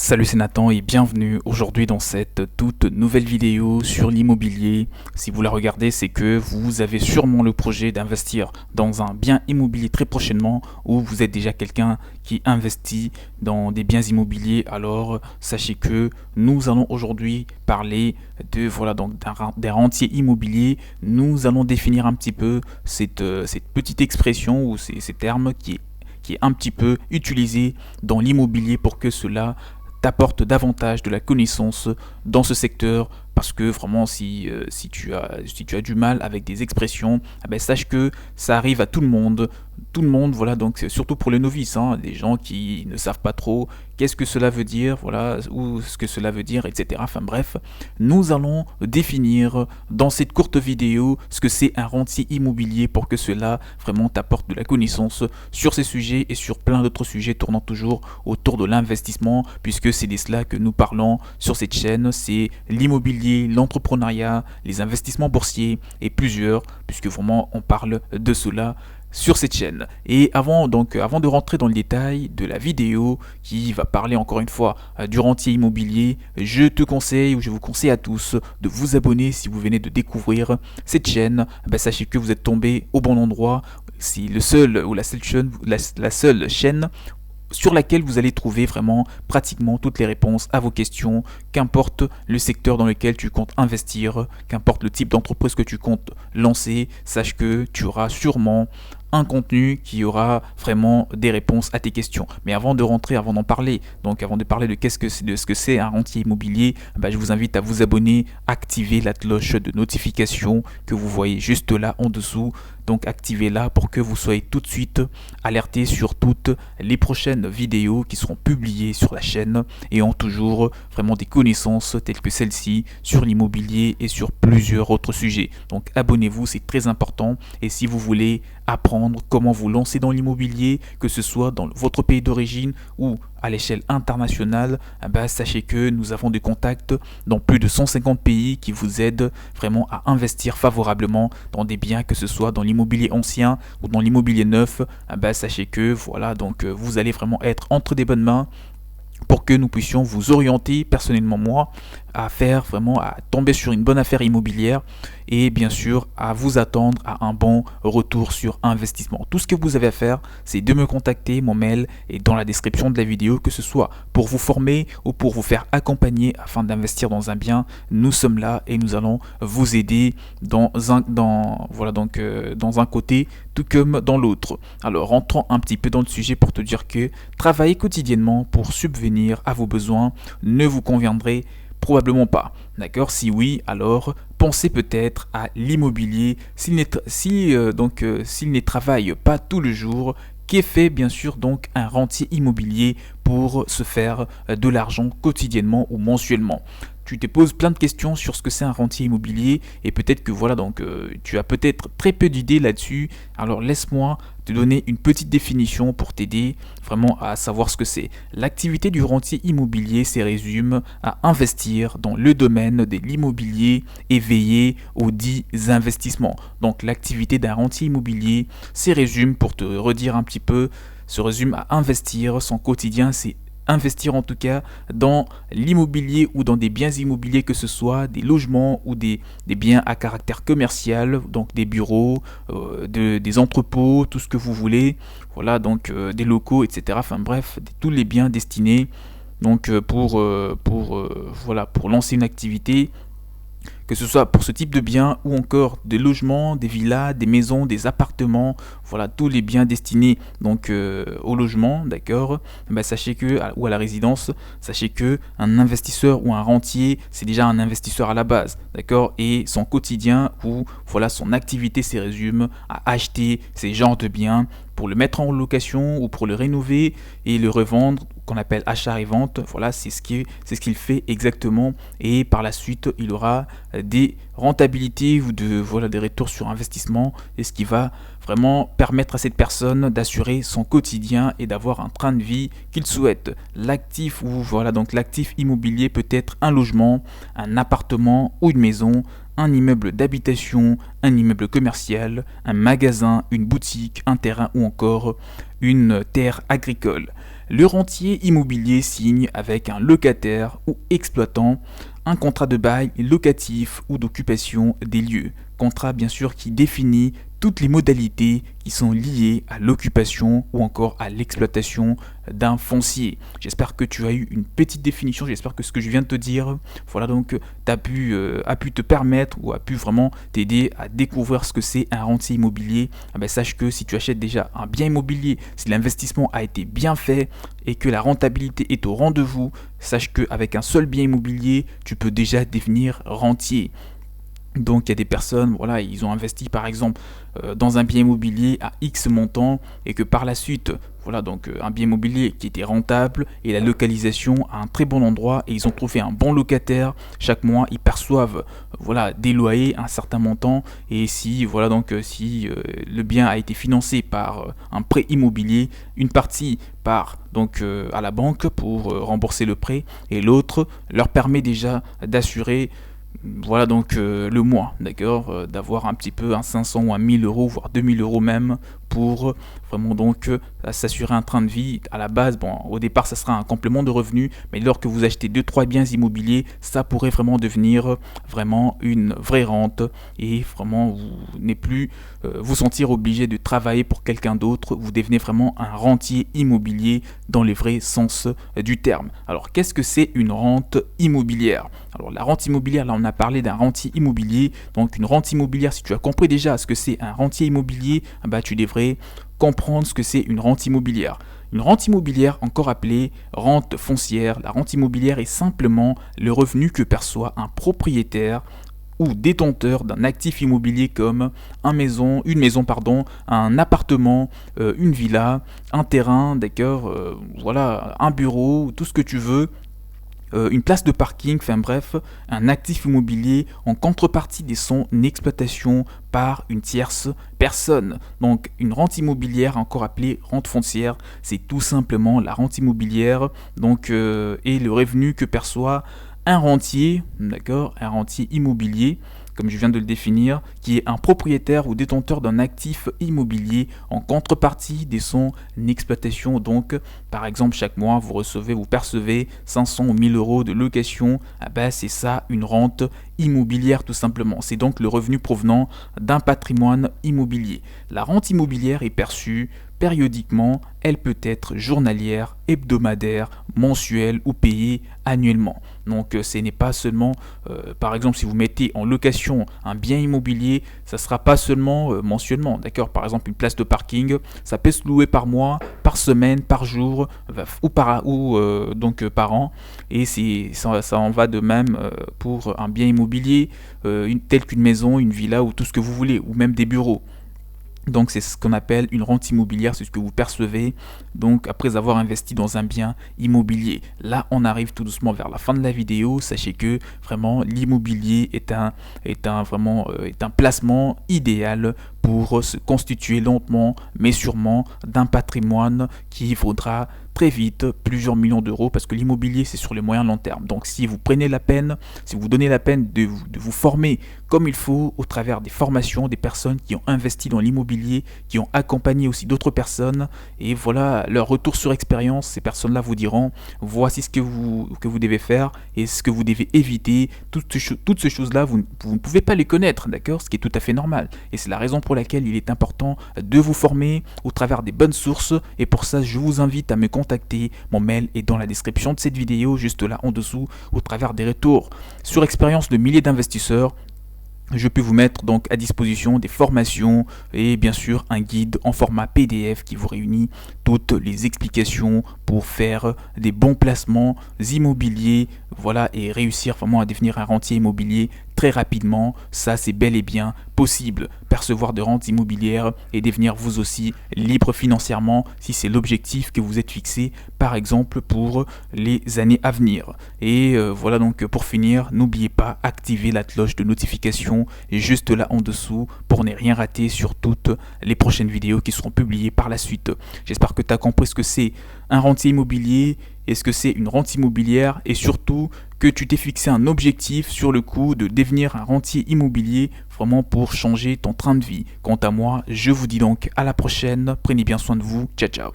Salut, c'est Nathan et bienvenue aujourd'hui dans cette toute nouvelle vidéo sur l'immobilier. Si vous la regardez, c'est que vous avez sûrement le projet d'investir dans un bien immobilier très prochainement, ou vous êtes déjà quelqu'un qui investit dans des biens immobiliers. Alors sachez que nous allons aujourd'hui parler de d'un rentier immobilier. Nous allons définir un petit peu cette petite expression ou ces termes qui est un petit peu utilisé dans l'immobilier pour que cela t'apporte davantage de la connaissance dans ce secteur, parce que vraiment si tu as du mal avec des expressions, sache que ça arrive à tout le monde, voilà. Donc c'est surtout pour les novices, hein, des gens qui ne savent pas trop qu'est-ce que cela veut dire, voilà, ou ce que cela veut dire, etc. Enfin bref, nous allons définir dans cette courte vidéo ce que c'est un rentier immobilier pour que cela vraiment t'apporte de la connaissance sur ces sujets et sur plein d'autres sujets tournant toujours autour de l'investissement, puisque c'est de cela que nous parlons sur cette chaîne. C'est l'immobilier, l'entrepreneuriat, les investissements boursiers et plusieurs, puisque vraiment on parle de cela sur cette chaîne. Et avant de rentrer dans le détail de la vidéo qui va parler encore une fois du rentier immobilier, je vous conseille à tous de vous abonner si vous venez de découvrir cette chaîne. Sachez que vous êtes tombé au bon endroit. C'est le seul ou la seule chaîne sur laquelle vous allez trouver vraiment pratiquement toutes les réponses à vos questions, qu'importe le secteur dans lequel tu comptes investir, qu'importe le type d'entreprise que tu comptes lancer. Sache que tu auras sûrement un contenu qui aura vraiment des réponses à tes questions. Mais avant d'en parler, donc avant de parler de ce que c'est un rentier immobilier, je vous invite à vous abonner, activer la cloche de notification que vous voyez juste là en dessous. Donc activez-la pour que vous soyez tout de suite alerté sur toutes les prochaines vidéos qui seront publiées sur la chaîne et ont toujours vraiment des connaissances telles que celle-ci sur l'immobilier et sur plusieurs autres sujets. Donc abonnez-vous, c'est très important. Et si vous voulez apprendre comment vous lancer dans l'immobilier, que ce soit dans votre pays d'origine ou à l'échelle internationale, sachez que nous avons des contacts dans plus de 150 pays qui vous aident vraiment à investir favorablement dans des biens, que ce soit dans l'immobilier ancien ou dans l'immobilier neuf. Sachez que voilà, donc vous allez vraiment être entre des bonnes mains pour que nous puissions vous orienter, personnellement moi, à tomber sur une bonne affaire immobilière et bien sûr à vous attendre à un bon retour sur investissement. Tout ce que vous avez à faire, c'est de me contacter. Mon mail est dans la description de la vidéo, que ce soit pour vous former ou pour vous faire accompagner afin d'investir dans un bien. Nous sommes là et nous allons vous aider dans un côté tout comme dans l'autre. Alors rentrons un petit peu dans le sujet pour te dire que travailler quotidiennement pour subvenir à vos besoins ne vous conviendrait probablement pas. D'accord? Si oui, alors pensez peut-être à l'immobilier. S'il ne travaille pas tout le jour, qu'est fait bien sûr donc un rentier immobilier pour se faire de l'argent quotidiennement ou mensuellement? Tu te poses plein de questions sur ce que c'est un rentier immobilier et peut-être que tu as peut-être très peu d'idées là-dessus. Alors laisse-moi te donner une petite définition pour t'aider vraiment à savoir ce que c'est. L'activité du rentier immobilier se résume à investir dans le domaine de l'immobilier et veiller aux dits investissements. Donc l'activité d'un rentier immobilier se résume à investir. Son quotidien, c'est investir en tout cas dans l'immobilier ou dans des biens immobiliers, que ce soit des logements ou des biens à caractère commercial, donc des bureaux, des entrepôts, tout ce que vous voulez, voilà, donc des locaux, etc. Enfin bref, tous les biens destinés donc pour lancer une activité, que ce soit pour ce type de biens ou encore des logements, des villas, des maisons, des appartements, voilà, tous les biens destinés donc au logement, d'accord. Sachez que ou à la résidence, sachez que un investisseur ou un rentier, c'est déjà un investisseur à la base, d'accord, et son quotidien ou voilà son activité se résume à acheter ces genres de biens pour le mettre en location ou pour le rénover et le revendre, qu'on appelle achat et vente. Voilà, c'est ce qu'il fait exactement, et par la suite il aura des rentabilités ou des retours sur investissement, et ce qui va vraiment permettre à cette personne d'assurer son quotidien et d'avoir un train de vie qu'il souhaite. L'actif immobilier peut être un logement, un appartement ou une maison, un immeuble d'habitation, un immeuble commercial, un magasin, une boutique, un terrain ou encore une terre agricole. Le rentier immobilier signe avec un locataire ou exploitant un contrat de bail locatif ou d'occupation des lieux. Contrat bien sûr qui définit toutes les modalités qui sont liées à l'occupation ou encore à l'exploitation d'un foncier. J'espère que tu as eu une petite définition, j'espère que ce que je viens de te dire, voilà donc a pu te permettre ou a pu vraiment t'aider à découvrir ce que c'est un rentier immobilier. Sache que si tu achètes déjà un bien immobilier, si l'investissement a été bien fait et que la rentabilité est au rendez-vous, sache qu'avec un seul bien immobilier, tu peux déjà devenir rentier. Donc il y a des personnes, voilà, ils ont investi par exemple dans un bien immobilier à X montant et que par la suite, voilà, donc un bien immobilier qui était rentable et la localisation à un très bon endroit et ils ont trouvé un bon locataire. Chaque mois, ils perçoivent, voilà, des loyers à un certain montant et si, voilà, donc si le bien a été financé par un prêt immobilier, une partie part donc à la banque pour rembourser le prêt et l'autre leur permet déjà d'assurer, voilà donc le mois, d'accord, d'avoir un petit peu un 500 ou un 1000 euros, voire 2000 euros même, pour vraiment donc s'assurer un train de vie. À la base, bon, au départ, ça sera un complément de revenus, mais lors que vous achetez 2-3 biens immobiliers, ça pourrait vraiment devenir vraiment une vraie rente et vraiment vous n'êtes plus vous sentir obligé de travailler pour quelqu'un d'autre. Vous devenez vraiment un rentier immobilier dans les vrais sens du terme. Alors, qu'est-ce que c'est une rente immobilière? Alors, la rente immobilière, là, on a parlé d'un rentier immobilier. Donc, une rente immobilière, si tu as compris déjà ce que c'est un rentier immobilier, tu devrais comprendre ce que c'est une rente immobilière. Une rente immobilière, encore appelée rente foncière, la rente immobilière est simplement le revenu que perçoit un propriétaire ou détenteur d'un actif immobilier comme une maison, un appartement, une villa, un terrain, d'accord, voilà, un bureau, tout ce que tu veux, une place de parking, enfin bref, un actif immobilier en contrepartie de son exploitation par une tierce personne. Donc une rente immobilière, encore appelée rente foncière, c'est tout simplement la rente immobilière donc, et le revenu que perçoit un rentier, d'accord, un rentier immobilier, comme je viens de le définir, qui est un propriétaire ou détenteur d'un actif immobilier en contrepartie de son exploitation. Donc, par exemple, chaque mois, vous percevez 500 ou 1000 euros de location. C'est ça, une rente immobilière tout simplement. C'est donc le revenu provenant d'un patrimoine immobilier. La rente immobilière est perçue périodiquement, elle peut être journalière, hebdomadaire, mensuelle ou payée annuellement. Donc ce n'est pas seulement, par exemple si vous mettez en location un bien immobilier, ça ne sera pas seulement mensuellement, d'accord. Par exemple une place de parking, ça peut se louer par mois, par semaine, par jour ou par an. Et ça en va de même pour un bien immobilier tel qu'une maison, une villa ou tout ce que vous voulez, ou même des bureaux. Donc c'est ce qu'on appelle une rente immobilière, c'est ce que vous percevez donc après avoir investi dans un bien immobilier. Là on arrive tout doucement vers la fin de la vidéo. Sachez que vraiment l'immobilier est un placement idéal pour se constituer lentement mais sûrement d'un patrimoine qui vaudra très vite plusieurs millions d'euros, parce que l'immobilier c'est sur les moyens long terme. Donc si vous prenez la peine, si vous donnez la peine de vous former comme il faut au travers des formations, des personnes qui ont investi dans l'immobilier, qui ont accompagné aussi d'autres personnes, et voilà leur retour sur expérience, ces personnes-là vous diront voici ce que vous devez faire et ce que vous devez éviter. Toutes ces choses-là, vous ne pouvez pas les connaître, d'accord, ce qui est tout à fait normal. Et c'est la raison pour laquelle il est important de vous former au travers des bonnes sources, et pour ça je vous invite à me contacter. Mon mail est dans la description de cette vidéo, juste là en dessous, au travers des retours sur expérience de milliers d'investisseurs. Je peux vous mettre donc à disposition des formations et bien sûr un guide en format PDF qui vous réunit toutes les explications pour faire des bons placements immobiliers, voilà, et réussir vraiment à devenir un rentier immobilier très rapidement. Ça c'est bel et bien possible, percevoir de rentes immobilières et devenir vous aussi libre financièrement si c'est l'objectif que vous êtes fixé par exemple pour les années à venir. Et voilà donc pour finir, n'oubliez pas activer la cloche de notification juste là en dessous pour ne rien rater sur toutes les prochaines vidéos qui seront publiées par la suite. J'espère que tu as compris ce que c'est un rentier immobilier et ce que c'est une rente immobilière, et surtout que tu t'es fixé un objectif sur le coup de devenir un rentier immobilier vraiment pour changer ton train de vie. Quant à moi, je vous dis donc à la prochaine, prenez bien soin de vous, ciao ciao.